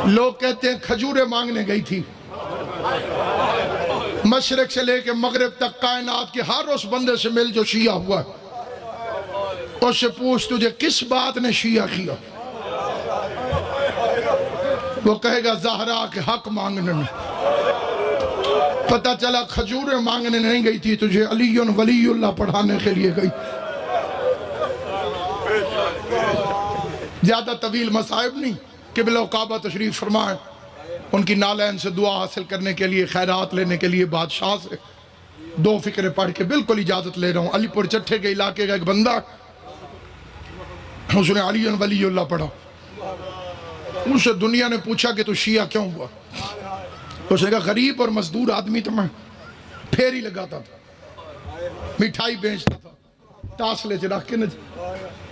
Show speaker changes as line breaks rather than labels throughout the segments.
لوگ کہتے ہیں کھجوریں مانگنے گئی تھی، مشرق سے لے کے مغرب تک کائنات کے ہر اس بندے سے مل جو شیعہ ہوا ہے، اس سے پوچھ تجھے کس بات نے شیعہ کیا؟ وہ کہے گا زہرا کے حق مانگنے میں۔ پتہ چلا کھجوریں مانگنے نہیں گئی تھی، تجھے علی ولی اللہ پڑھانے کے لیے گئی۔ زیادہ طویل مصائب نہیں، قبلہ و کعبہ تشریف فرمائیں، ان کی نالین سے دعا حاصل کرنے کے لیے، خیرات لینے کے لیے بادشاہ سے 2 فقرے پڑھ کے بالکل اجازت لے رہا ہوں۔ علی پور چٹھے کے علاقے کا ایک بندہ، اس نے علی ولی اللہ پڑھا، ان سے دنیا نے پوچھا کہ تو شیعہ کیوں ہوا؟ اس نے کہا غریب اور مزدور آدمی تو میں پھیری لگاتا تھا، مٹھائی بیچتا تھا، تاسلے چ رکھ کے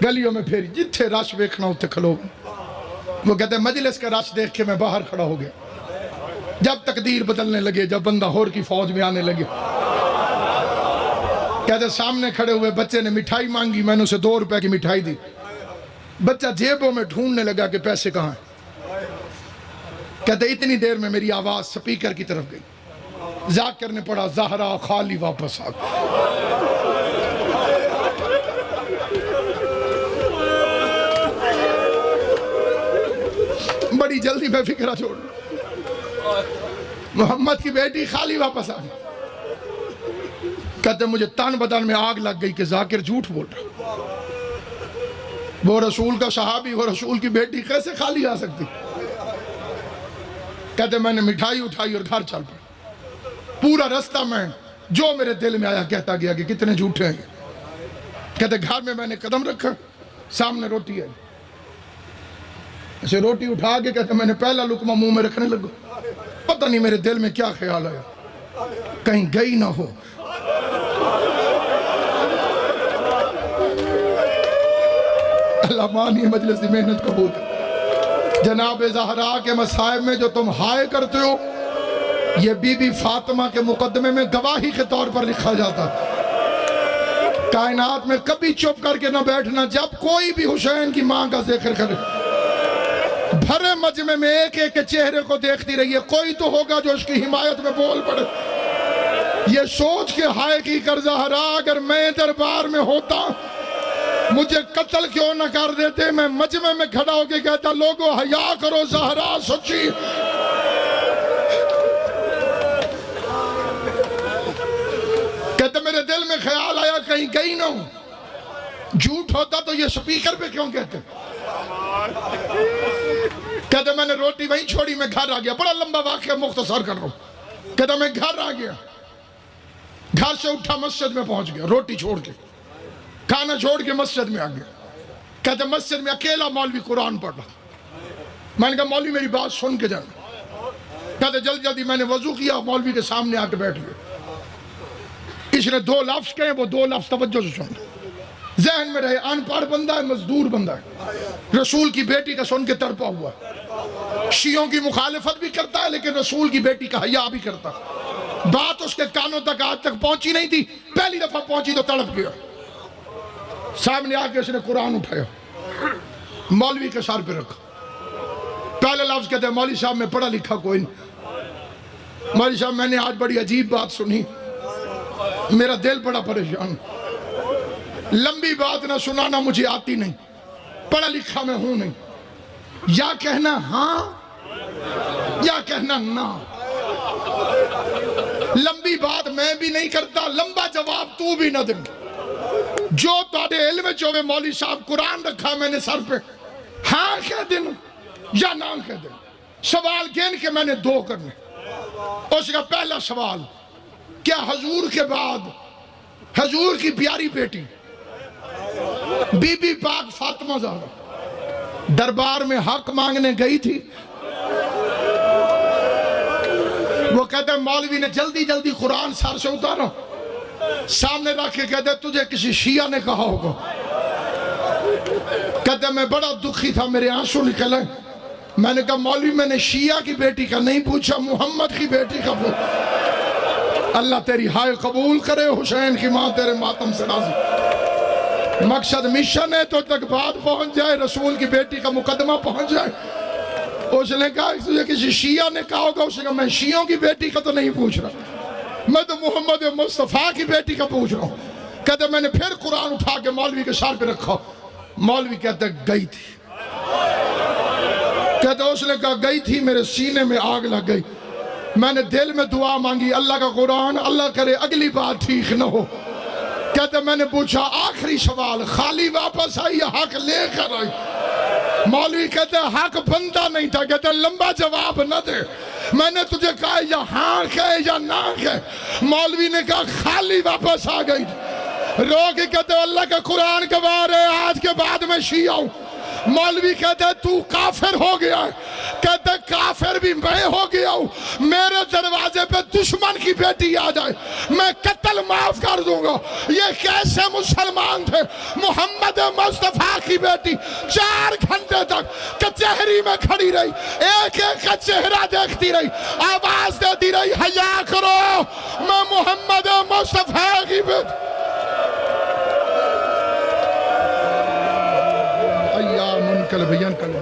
گلیوں میں پھیری، جتھے رش دیکھنا اتھے کھلو۔ وہ کہتے ہیں مجلس کا رش دیکھ کے میں باہر کھڑا ہو گیا، جب تقدیر بدلنے لگے، جب بندہ ہور کی فوج میں آنے لگے۔ کہتے سامنے کھڑے ہوئے بچے نے مٹھائی مانگی، میں نے اسے 2 روپے کی مٹھائی دی۔ بچہ جیبوں میں ڈھونڈنے لگا کہ پیسے کہاں ہیں۔ کہتے اتنی دیر میں میری آواز سپیکر کی طرف گئی، ذاکر نے پڑھا زہرا خالی واپس آ گئی۔ بڑی جلدی میں فکرہ چھوڑ، محمد کی بیٹی خالی واپس آ گئی۔ کہتے مجھے تن بدن میں آگ لگ گئی کہ ذاکر جھوٹ بول رہا، وہ رسول کا صحابی، وہ رسول کی بیٹی کیسے خالی آ سکتی؟ کہتے میں نے مٹھائی اٹھائی اور گھر چل پڑا۔ پورا رستہ میں جو میرے دل میں آیا کہتا گیا کہ کتنے جھوٹے ہیں۔ کہتے گھر میں نے قدم رکھا، سامنے روٹی ہے، اسے روٹی اٹھا کے کہتے میں نے پہلا لقمہ منہ میں رکھنے لگا، پتہ نہیں میرے دل میں کیا خیال آیا، کہیں گئی نہ ہو۔ اللہ مانی مجلس کی محنت قبول کرے۔ جناب زہرا کے مصائب میں جو تم ہائے کرتے ہو، یہ بی بی فاطمہ کے مقدمے میں گواہی کے طور پر لکھا جاتا ہے۔ کائنات میں کبھی چپ کر کے نہ بیٹھنا، جب کوئی بھی حسین کی ماں کا ذکر کرے، بھرے مجمع میں ایک ایک کے چہرے کو دیکھتی رہیے، کوئی تو ہوگا جو اس کی حمایت میں بول پڑے۔ یہ سوچ کے ہائے کی کر زہرا، اگر میں دربار میں ہوتا مجھے قتل کیوں نہ کر دیتے؟ میں مجمع میں کھڑا ہو کے کہتا لوگو حیا کرو، زہرا سچی۔ کہتے میرے دل میں خیال آیا کہیں گئی نہ ہوں، جھوٹ ہوتا تو یہ سپیکر پہ کیوں کہتے؟ کہتے میں نے روٹی وہیں چھوڑی، میں گھر آ گیا۔ بڑا لمبا واقعہ مختصر کر رہا ہوں۔ کہتا میں گھر آ گیا، گھر سے اٹھا مسجد میں پہنچ گیا، روٹی چھوڑ کے، کھانا چھوڑ کے مسجد میں آ گیا۔ کہتے مسجد میں اکیلا مولوی قرآن پڑھ رہا۔ میں نے کہا مولوی میری بات سن کے جانا۔ کہتے جلدی جلدی میں نے وضو کیا، مولوی کے سامنے آ کے بیٹھ گیا۔ اس نے 2 لفظ کہے، وہ 2 لفظ توجہ سے سن، ذہن میں رہے، ان پڑھ بندہ ہے، مزدور بندہ ہے، رسول کی بیٹی کا سن کے تڑپا ہوا ہے، شیعوں کی مخالفت بھی کرتا ہے لیکن رسول کی بیٹی کا حیا بھی کرتا ہے۔ بات اس کے کانوں تک آج تک پہنچی نہیں تھی، پہلی دفعہ پہنچی تو تڑپ گیا۔ سامنے آ کے اس نے قرآن اٹھایا، مولوی کے سر پہ رکھا۔ پہلے لفظ کہتے ہیں مولوی صاحب میں پڑھا لکھا کوئی نہیں، مولوی صاحب میں نے آج بڑی عجیب بات سنی، میرا دل بڑا پریشان، لمبی بات نہ سنانا مجھے آتی نہیں، پڑھا لکھا میں ہوں نہیں، یا کہنا ہاں یا کہنا نہ، لمبی بات میں بھی نہیں کرتا، لمبا جواب تو بھی نہ دیں۔ جو تھوڑے علم چوہے مولوی صاحب قرآن رکھا میں نے سر پہ، ہاں کہہ دینا یا نہ کہہ دینا۔ سوال گن کے میں نے 2 کرنے۔ اس کا پہلا سوال، کیا حضور کے بعد حضور کی پیاری بیٹی بی بی پاک فاطمہ زہرا دربار میں حق مانگنے گئی تھی؟ وہ کہتے ہیں مولوی نے جلدی جلدی قرآن سر سے اتارا، سامنے رکھ کے کہتے تجھے کسی شیعہ نے کہا ہوگا۔ کہتے میں بڑا دکھی تھا، میرے آنسو نکلے۔ میں نے کہا مولوی میں نے شیعہ کی بیٹی کا نہیں پوچھا، محمد کی بیٹی کا پوچھا۔ اللہ تیری ہائے قبول کرے، حسین کی ماں تیرے ماتم سے راضی۔ مقصد مشن ہے تو تک بات پہنچ جائے، رسول کی بیٹی کا مقدمہ پہنچ جائے۔ اس نے کہا تجھے کسی شیعہ نے کہا ہوگا، اس نے کہا میں شیعوں کی بیٹی کا تو نہیں پوچھ رہا، میں تو محمد مصطفیٰ کی بیٹی کا پوچھ رہا ہوں۔ کہتے میں نے پھر قرآن اٹھا کے مولوی کے سر پہ رکھا، مولوی کہتے گئی تھی، کہتے اس نے کہا گئی تھی، میرے سینے میں آگ لگ گئی، میں نے دل میں دعا مانگی اللہ کا قرآن، اللہ کرے اگلی بار ٹھیک نہ ہو۔ کہتے میں نے پوچھا آخری سوال، خالی واپس آئی یا حق لے کر آئی؟ مولوی کہتے حق بندہ نہیں تھا، کہتے لمبا جواب نہ دے، میں نے تجھے کہا یا ہاں کہے یا نہ کہے، مولوی نے کہا خالی واپس آ گئی، رو کے کہتے اللہ کا قرآن گواہ ہے آج کے بعد میں شیعہ ہوں۔ مولوی کہتے تو کافر ہو گیا ہے، کہتے کافر بھی میں ہو گیا ہوں، میرے دروازے پہ دشمن کی بیٹی آ جائے میں قتل معاف کر دوں گا۔ یہ کیسے مسلمان تھے؟ محمد مصطفیٰ کی بیٹی 4 گھنٹے تک کچہری میں کھڑی رہی، ایک ایک کا چہرہ دیکھتی رہی، آواز دیتی رہی حیا کرو میں محمد مصطفیٰ کی بیٹی۔ ایام کل بیان کل